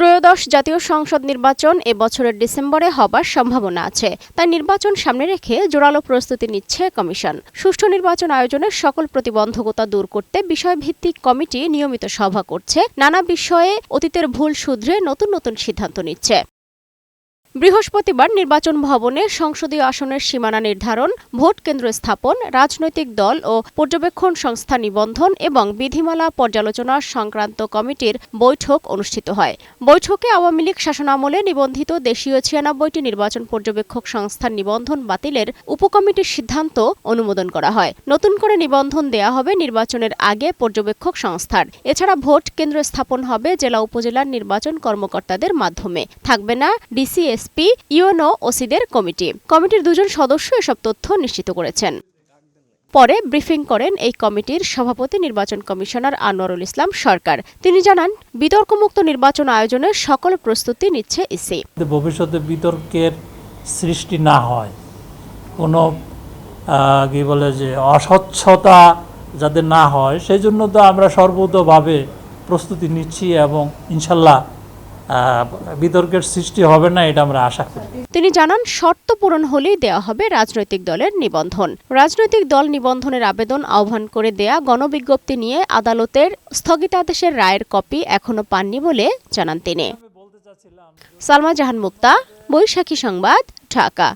ত্রয়োদশ জাতীয় সংসদ নির্বাচন এ বছরের ডিসেম্বরে হবার সম্ভাবনা আছে। তাই নির্বাচন সামনে রেখে জোরালো প্রস্তুতি নিচ্ছে কমিশন। সুষ্ঠু নির্বাচন আয়োজনের সকল প্রতিবন্ধকতা দূর করতে বিষয়ভিত্তিক কমিটি নিয়মিত সভা করছে, নানা বিষয়ে অতীতের ভুল শুধরে নতুন নতুন সিদ্ধান্ত নিচ্ছে। বৃহস্পতিবার নির্বাচন ভবনে সংসদীয় আসনের সীমানা নির্ধারণ, ভোট কেন্দ্র স্থাপন, রাজনৈতিক দল ও পর্যবেক্ষণ সংস্থা নিবন্ধন এবং বিধিমালা পর্যালোচনা সংক্রান্ত কমিটির বৈঠক অনুষ্ঠিত হয়। বৈঠকে আওয়ামী লীগ শাসনামলে নিবন্ধিত দেশীয় ৯৬টি নির্বাচন পর্যবেক্ষক সংস্থার নিবন্ধন বাতিলের উপকমিটির সিদ্ধান্ত অনুমোদন করা হয়। নতুন করে নিবন্ধন দেয়া হবে নির্বাচনের আগে পর্যবেক্ষক সংস্থার। এছাড়া ভোট কেন্দ্র স্থাপন হবে জেলা উপজেলার নির্বাচন কর্মকর্তাদের মাধ্যমে। থাকবে না ডিসি, এসপি, ইউএনও, ওসিদের কমিটি। কমিটির দুজন সদস্য এসব তথ্য নিশ্চিত করেছেন। পরে ব্রিফিং করেন এই কমিটির সভাপতি নির্বাচন কমিশনার আনোয়ারুল ইসলাম সরকার। তিনি জানান, বিতর্কমুক্ত নির্বাচন আয়োজনের সকল প্রস্তুতি নিচ্ছে ইসি। ভবিষ্যতে বিতর্কের সৃষ্টি না হয়, কোনো কি বলে যে অস্বচ্ছতা যাতে না হয়, সেই জন্য তো আমরা সর্বতোভাবে প্রস্তুতি নিচ্ছি এবং ইনশাল্লাহ বিতর্কের সৃষ্টি হবে না, এটা আমরা আশা করি। তিনি জানান, শর্ত পূরণ হলেই দেওয়া হবে রাজনৈতিক দলের নিবন্ধন। রাজনৈতিক দল নিবন্ধনের আবেদন আহ্বান করে দেয়া গণবিজ্ঞপ্তি নিয়ে আদালতের স্থগিতাদেশের রায়ের কপি এখনো পাননি বলে জানান তিনি। সালমা জাহান মুক্তা, বৈশাখী সংবাদ, ঢাকা।